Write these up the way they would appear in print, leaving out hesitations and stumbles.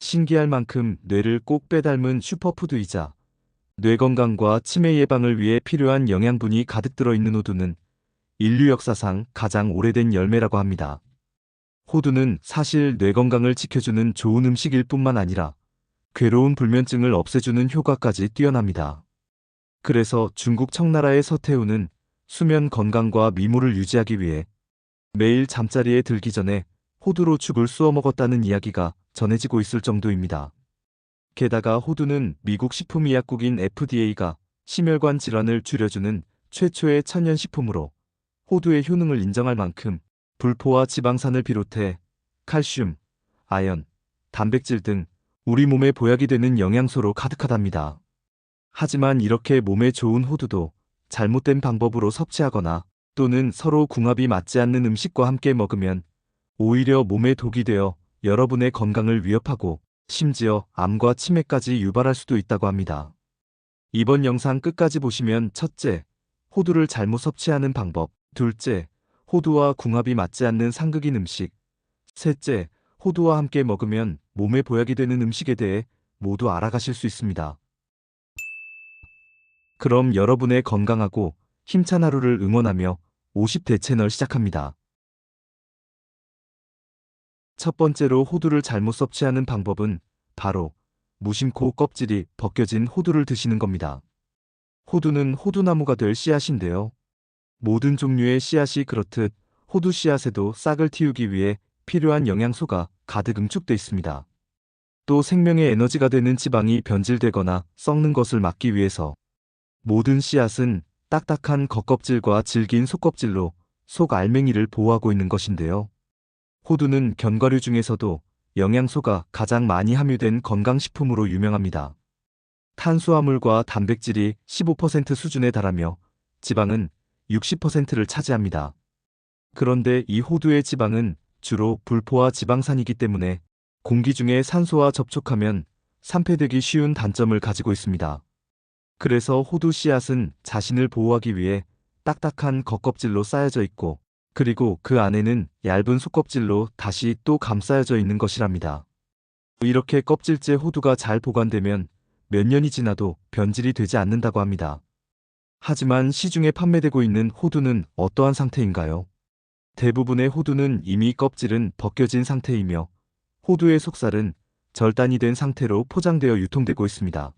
신기할 만큼 뇌를 꼭 빼닮은 슈퍼푸드이자 뇌 건강과 치매 예방을 위해 필요한 영양분이 가득 들어있는 호두는 인류 역사상 가장 오래된 열매라고 합니다. 호두는 사실 뇌 건강을 지켜주는 좋은 음식일 뿐만 아니라 괴로운 불면증을 없애주는 효과까지 뛰어납니다. 그래서 중국 청나라의 서태후는 수면 건강과 미모를 유지하기 위해 매일 잠자리에 들기 전에 호두로 죽을 쑤어 먹었다는 이야기가 전해지고 있을 정도입니다. 게다가 호두는 미국 식품의약국인 FDA가 심혈관 질환을 줄여주는 최초의 천연식품으로 호두의 효능을 인정할 만큼 불포화 지방산을 비롯해 칼슘, 아연, 단백질 등 우리 몸에 보약이 되는 영양소로 가득하답니다. 하지만 이렇게 몸에 좋은 호두도 잘못된 방법으로 섭취하거나 또는 서로 궁합이 맞지 않는 음식과 함께 먹으면 오히려 몸에 독이 되어 여러분의 건강을 위협하고 심지어 암과 치매까지 유발할 수도 있다고 합니다. 이번 영상 끝까지 보시면 첫째, 호두를 잘못 섭취하는 방법, 둘째, 호두와 궁합이 맞지 않는 상극인 음식, 셋째, 호두와 함께 먹으면 몸에 보약이 되는 음식에 대해 모두 알아가실 수 있습니다. 그럼 여러분의 건강하고 힘찬 하루를 응원하며 50대 채널 시작합니다. 첫 번째로 호두를 잘못 섭취하는 방법은 바로 무심코 껍질이 벗겨진 호두를 드시는 겁니다. 호두는 호두나무가 될 씨앗인데요. 모든 종류의 씨앗이 그렇듯 호두 씨앗에도 싹을 틔우기 위해 필요한 영양소가 가득 응축돼 있습니다. 또 생명의 에너지가 되는 지방이 변질되거나 썩는 것을 막기 위해서 모든 씨앗은 딱딱한 겉껍질과 질긴 속껍질로 속 알맹이를 보호하고 있는 것인데요. 호두는 견과류 중에서도 영양소가 가장 많이 함유된 건강식품으로 유명합니다. 탄수화물과 단백질이 15% 수준에 달하며 지방은 60%를 차지합니다. 그런데 이 호두의 지방은 주로 불포화 지방산이기 때문에 공기 중에 산소와 접촉하면 산패되기 쉬운 단점을 가지고 있습니다. 그래서 호두 씨앗은 자신을 보호하기 위해 딱딱한 겉껍질로 쌓여져 있고 그리고 그 안에는 얇은 속껍질로 다시 또 감싸여져 있는 것이랍니다. 이렇게 껍질째 호두가 잘 보관되면 몇 년이 지나도 변질이 되지 않는다고 합니다. 하지만 시중에 판매되고 있는 호두는 어떠한 상태인가요? 대부분의 호두는 이미 껍질은 벗겨진 상태이며 호두의 속살은 절단이 된 상태로 포장되어 유통되고 있습니다.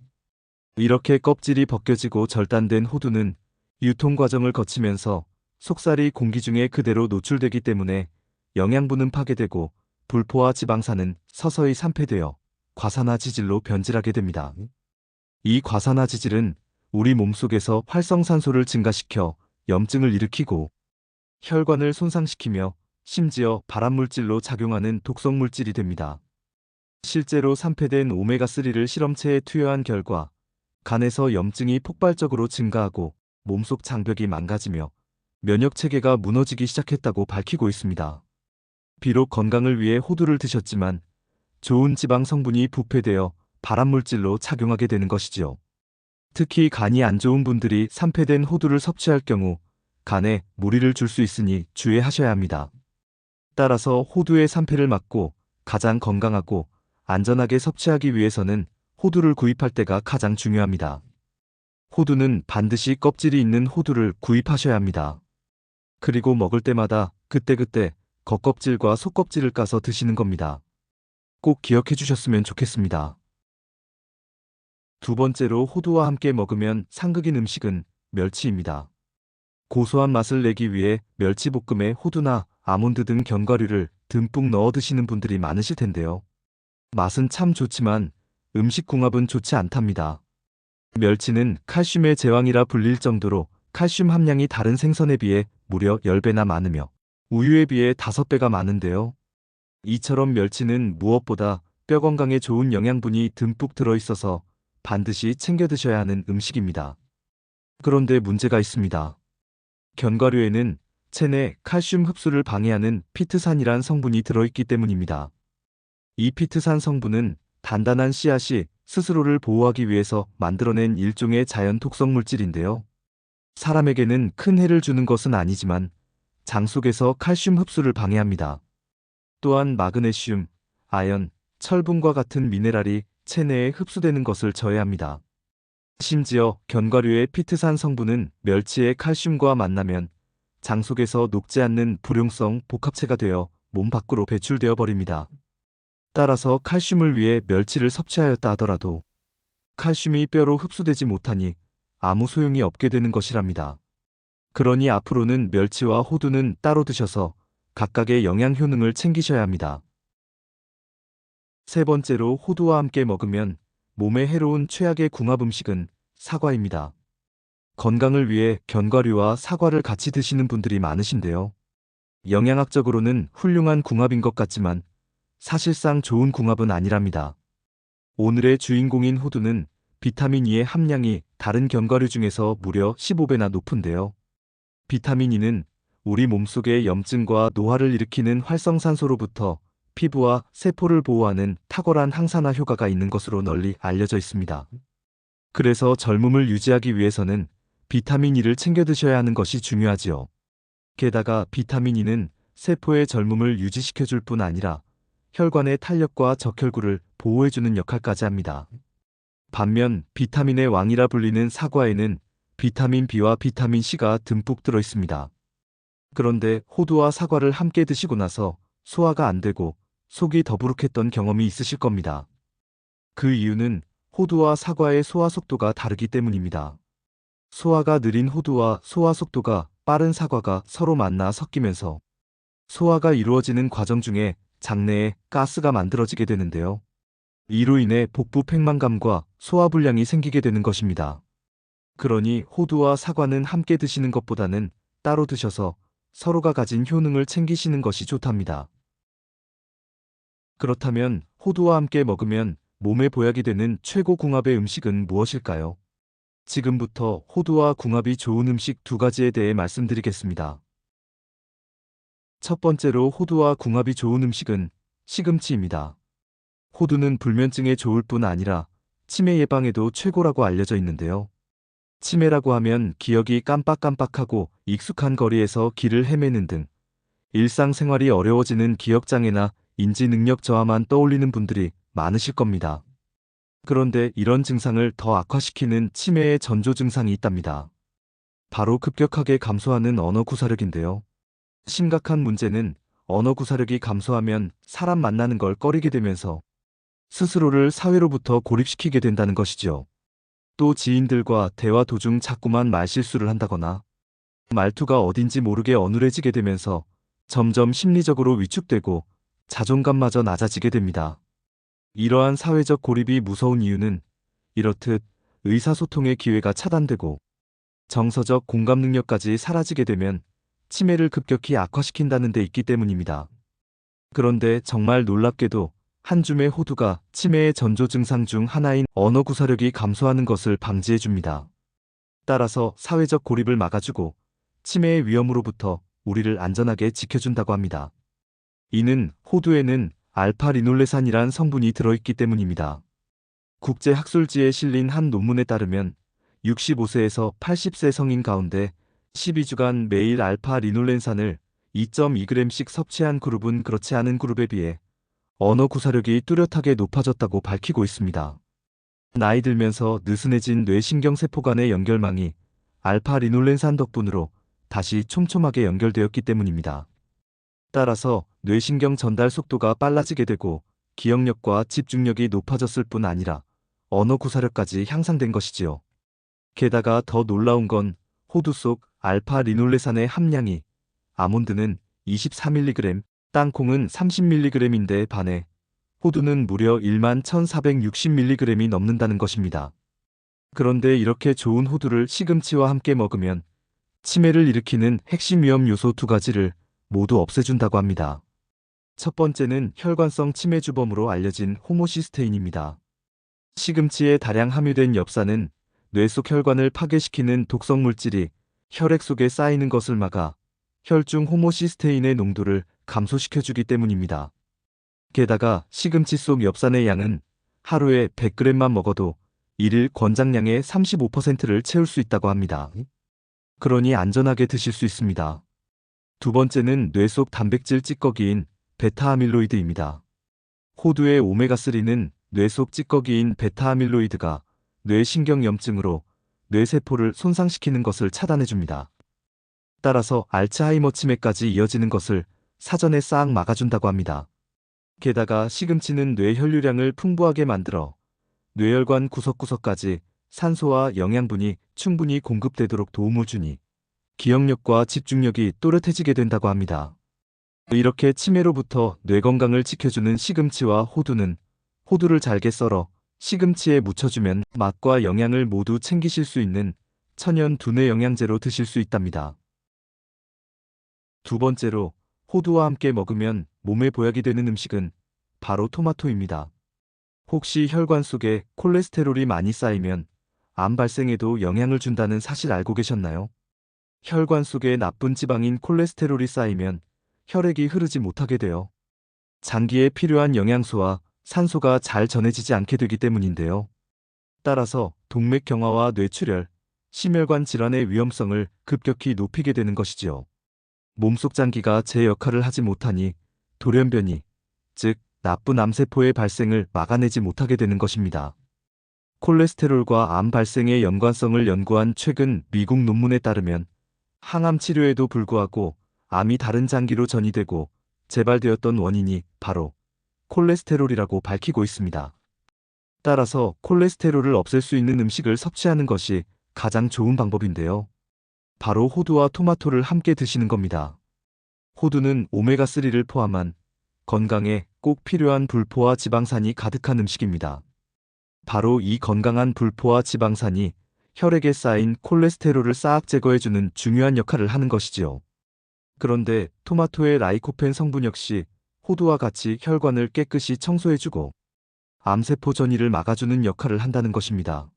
이렇게 껍질이 벗겨지고 절단된 호두는 유통 과정을 거치면서 속살이 공기 중에 그대로 노출되기 때문에 영양분은 파괴되고 불포화 지방산은 서서히 산패되어 과산화지질로 변질하게 됩니다. 이 과산화지질은 우리 몸속에서 활성산소를 증가시켜 염증을 일으키고 혈관을 손상시키며 심지어 발암물질로 작용하는 독성물질이 됩니다. 실제로 산패된 오메가3를 실험체에 투여한 결과 간에서 염증이 폭발적으로 증가하고 몸속 장벽이 망가지며 면역체계가 무너지기 시작했다고 밝히고 있습니다. 비록 건강을 위해 호두를 드셨지만 좋은 지방 성분이 부패되어 발암물질로 작용하게 되는 것이지요. 특히 간이 안 좋은 분들이 산패된 호두를 섭취할 경우 간에 무리를 줄 수 있으니 주의하셔야 합니다. 따라서 호두의 산패를 막고 가장 건강하고 안전하게 섭취하기 위해서는 호두를 구입할 때가 가장 중요합니다. 호두는 반드시 껍질이 있는 호두를 구입하셔야 합니다. 그리고 먹을 때마다 그때그때 겉껍질과 속껍질을 까서 드시는 겁니다. 꼭 기억해 주셨으면 좋겠습니다. 두 번째로 호두와 함께 먹으면 상극인 음식은 멸치입니다. 고소한 맛을 내기 위해 멸치볶음에 호두나 아몬드 등 견과류를 듬뿍 넣어 드시는 분들이 많으실 텐데요. 맛은 참 좋지만 음식 궁합은 좋지 않답니다. 멸치는 칼슘의 제왕이라 불릴 정도로 칼슘 함량이 다른 생선에 비해 무려 10배나 많으며 우유에 비해 5배가 많은데요. 이처럼 멸치는 무엇보다 뼈 건강에 좋은 영양분이 듬뿍 들어있어서 반드시 챙겨 드셔야 하는 음식입니다. 그런데 문제가 있습니다. 견과류에는 체내 칼슘 흡수를 방해하는 피트산이란 성분이 들어있기 때문입니다. 이 피트산 성분은 단단한 씨앗이 스스로를 보호하기 위해서 만들어낸 일종의 자연 독성 물질인데요. 사람에게는 큰 해를 주는 것은 아니지만 장 속에서 칼슘 흡수를 방해합니다. 또한 마그네슘, 아연, 철분과 같은 미네랄이 체내에 흡수되는 것을 저해합니다. 심지어 견과류의 피트산 성분은 멸치의 칼슘과 만나면 장 속에서 녹지 않는 불용성 복합체가 되어 몸 밖으로 배출되어 버립니다. 따라서 칼슘을 위해 멸치를 섭취하였다 하더라도 칼슘이 뼈로 흡수되지 못하니 아무 소용이 없게 되는 것이랍니다. 그러니 앞으로는 멸치와 호두는 따로 드셔서 각각의 영양 효능을 챙기셔야 합니다. 세 번째로 호두와 함께 먹으면 몸에 해로운 최악의 궁합 음식은 사과입니다. 건강을 위해 견과류와 사과를 같이 드시는 분들이 많으신데요. 영양학적으로는 훌륭한 궁합인 것 같지만 사실상 좋은 궁합은 아니랍니다. 오늘의 주인공인 호두는 비타민 E의 함량이 다른 견과류 중에서 무려 15배나 높은데요. 비타민 E는 우리 몸속의 염증과 노화를 일으키는 활성산소로부터 피부와 세포를 보호하는 탁월한 항산화 효과가 있는 것으로 널리 알려져 있습니다. 그래서 젊음을 유지하기 위해서는 비타민 E를 챙겨 드셔야 하는 것이 중요하지요. 게다가 비타민 E는 세포의 젊음을 유지시켜줄 뿐 아니라 혈관의 탄력과 적혈구를 보호해주는 역할까지 합니다. 반면 비타민의 왕이라 불리는 사과에는 비타민 B와 비타민 C가 듬뿍 들어 있습니다. 그런데 호두와 사과를 함께 드시고 나서 소화가 안 되고 속이 더부룩했던 경험이 있으실 겁니다. 그 이유는 호두와 사과의 소화 속도가 다르기 때문입니다. 소화가 느린 호두와 소화 속도가 빠른 사과가 서로 만나 섞이면서 소화가 이루어지는 과정 중에 장내에 가스가 만들어지게 되는데요. 이로 인해 복부 팽만감과 소화불량이 생기게 되는 것입니다. 그러니 호두와 사과는 함께 드시는 것보다는 따로 드셔서 서로가 가진 효능을 챙기시는 것이 좋답니다. 그렇다면 호두와 함께 먹으면 몸에 보약이 되는 최고 궁합의 음식은 무엇일까요? 지금부터 호두와 궁합이 좋은 음식 두 가지에 대해 말씀드리겠습니다. 첫 번째로 호두와 궁합이 좋은 음식은 시금치입니다. 호두는 불면증에 좋을 뿐 아니라 치매 예방에도 최고라고 알려져 있는데요. 치매라고 하면 기억이 깜빡깜빡하고 익숙한 거리에서 길을 헤매는 등 일상생활이 어려워지는 기억장애나 인지능력 저하만 떠올리는 분들이 많으실 겁니다. 그런데 이런 증상을 더 악화시키는 치매의 전조 증상이 있답니다. 바로 급격하게 감소하는 언어 구사력인데요. 심각한 문제는 언어 구사력이 감소하면 사람 만나는 걸 꺼리게 되면서 스스로를 사회로부터 고립시키게 된다는 것이죠. 또 지인들과 대화 도중 자꾸만 말실수를 한다거나 말투가 어딘지 모르게 어눌해지게 되면서 점점 심리적으로 위축되고 자존감마저 낮아지게 됩니다. 이러한 사회적 고립이 무서운 이유는 이렇듯 의사소통의 기회가 차단되고 정서적 공감 능력까지 사라지게 되면 치매를 급격히 악화시킨다는 데 있기 때문입니다. 그런데 정말 놀랍게도 한 줌의 호두가 치매의 전조 증상 중 하나인 언어 구사력이 감소하는 것을 방지해줍니다. 따라서 사회적 고립을 막아주고 치매의 위험으로부터 우리를 안전하게 지켜준다고 합니다. 이는 호두에는 알파리놀레산이란 성분이 들어있기 때문입니다. 국제학술지에 실린 한 논문에 따르면 65세에서 80세 성인 가운데 12주간 매일 알파리놀렌산을 2.2g씩 섭취한 그룹은 그렇지 않은 그룹에 비해 언어 구사력이 뚜렷하게 높아졌다고 밝히고 있습니다. 나이 들면서 느슨해진 뇌신경세포 간의 연결망이 알파리놀렌산 덕분으로 다시 촘촘하게 연결되었기 때문입니다. 따라서 뇌신경 전달 속도가 빨라지게 되고 기억력과 집중력이 높아졌을 뿐 아니라 언어 구사력까지 향상된 것이지요. 게다가 더 놀라운 건 호두 속 알파리놀레산의 함량이 아몬드는 24mg, 땅콩은 30mg인데 반해 호두는 무려 11,460mg이 넘는다는 것입니다. 그런데 이렇게 좋은 호두를 시금치와 함께 먹으면 치매를 일으키는 핵심 위험 요소 두 가지를 모두 없애준다고 합니다. 첫 번째는 혈관성 치매 주범으로 알려진 호모시스테인입니다. 시금치에 다량 함유된 엽산은 뇌 속 혈관을 파괴시키는 독성 물질이 혈액 속에 쌓이는 것을 막아 혈중 호모시스테인의 농도를 감소시켜주기 때문입니다. 게다가 시금치 속 엽산의 양은 하루에 100g만 먹어도 일일 권장량의 35%를 채울 수 있다고 합니다. 그러니 안전하게 드실 수 있습니다. 두 번째는 뇌 속 단백질 찌꺼기인 베타아밀로이드입니다. 호두의 오메가3는 뇌 속 찌꺼기인 베타아밀로이드가 뇌 신경염증으로 뇌세포를 손상시키는 것을 차단해줍니다. 따라서 알츠하이머 치매까지 이어지는 것을 사전에 싹 막아준다고 합니다. 게다가 시금치는 뇌 혈류량을 풍부하게 만들어 뇌혈관 구석구석까지 산소와 영양분이 충분히 공급되도록 도움을 주니 기억력과 집중력이 또렷해지게 된다고 합니다. 이렇게 치매로부터 뇌 건강을 지켜주는 시금치와 호두는 호두를 잘게 썰어 시금치에 묻혀주면 맛과 영양을 모두 챙기실 수 있는 천연 두뇌 영양제로 드실 수 있답니다. 두 번째로 호두와 함께 먹으면 몸에 보약이 되는 음식은 바로 토마토입니다. 혹시 혈관 속에 콜레스테롤이 많이 쌓이면 암 발생에도 영향을 준다는 사실 알고 계셨나요? 혈관 속에 나쁜 지방인 콜레스테롤이 쌓이면 혈액이 흐르지 못하게 되어 장기에 필요한 영양소와 산소가 잘 전해지지 않게 되기 때문인데요. 따라서 동맥경화와 뇌출혈, 심혈관 질환의 위험성을 급격히 높이게 되는 것이지요. 몸속 장기가 제 역할을 하지 못하니 돌연변이, 즉 나쁜 암세포의 발생을 막아내지 못하게 되는 것입니다. 콜레스테롤과 암 발생의 연관성을 연구한 최근 미국 논문에 따르면 항암 치료에도 불구하고 암이 다른 장기로 전이되고 재발되었던 원인이 바로 콜레스테롤이라고 밝히고 있습니다. 따라서 콜레스테롤을 없앨 수 있는 음식을 섭취하는 것이 가장 좋은 방법인데요. 바로 호두와 토마토를 함께 드시는 겁니다. 호두는 오메가3를 포함한 건강에 꼭 필요한 불포화 지방산이 가득한 음식입니다. 바로 이 건강한 불포화 지방산이 혈액에 쌓인 콜레스테롤을 싹 제거해주는 중요한 역할을 하는 것이지요. 그런데 토마토의 라이코펜 성분 역시 호두와 같이 혈관을 깨끗이 청소해주고 암세포 전이를 막아주는 역할을 한다는 것입니다.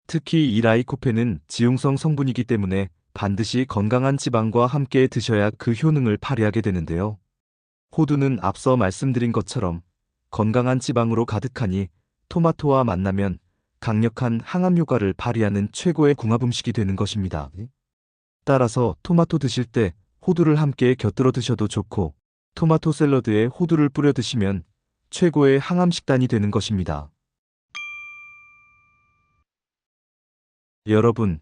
특히 이 라이코펜은 지용성 성분이기 때문에 반드시 건강한 지방과 함께 드셔야 그 효능을 발휘하게 되는데요. 호두는 앞서 말씀드린 것처럼 건강한 지방으로 가득하니 토마토와 만나면 강력한 항암 효과를 발휘하는 최고의 궁합 음식이 되는 것입니다. 따라서 토마토 드실 때 호두를 함께 곁들여 드셔도 좋고 토마토 샐러드에 호두를 뿌려 드시면 최고의 항암 식단이 되는 것입니다. 여러분,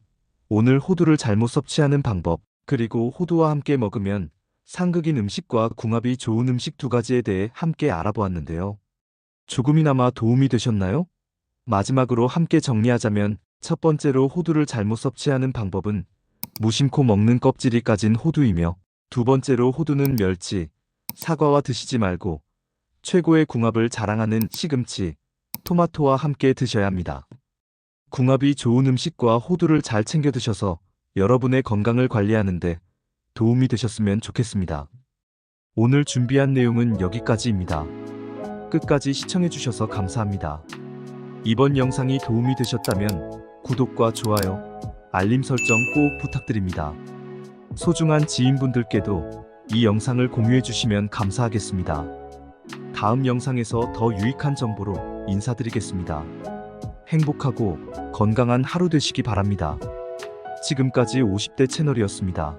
오늘 호두를 잘못 섭취하는 방법, 그리고 호두와 함께 먹으면 상극인 음식과 궁합이 좋은 음식 두 가지에 대해 함께 알아보았는데요. 조금이나마 도움이 되셨나요? 마지막으로 함께 정리하자면 첫 번째로 호두를 잘못 섭취하는 방법은 무심코 먹는 껍질이 까진 호두이며 두 번째로 호두는 멸치, 사과와 드시지 말고 최고의 궁합을 자랑하는 시금치, 토마토와 함께 드셔야 합니다. 궁합이 좋은 음식과 호두를 잘 챙겨 드셔서 여러분의 건강을 관리하는데 도움이 되셨으면 좋겠습니다. 오늘 준비한 내용은 여기까지입니다. 끝까지 시청해 주셔서 감사합니다. 이번 영상이 도움이 되셨다면 구독과 좋아요, 알림 설정 꼭 부탁드립니다. 소중한 지인분들께도 이 영상을 공유해 주시면 감사하겠습니다. 다음 영상에서 더 유익한 정보로 인사드리겠습니다. 행복하고 건강한 하루 되시기 바랍니다. 지금까지 50대 채널이었습니다.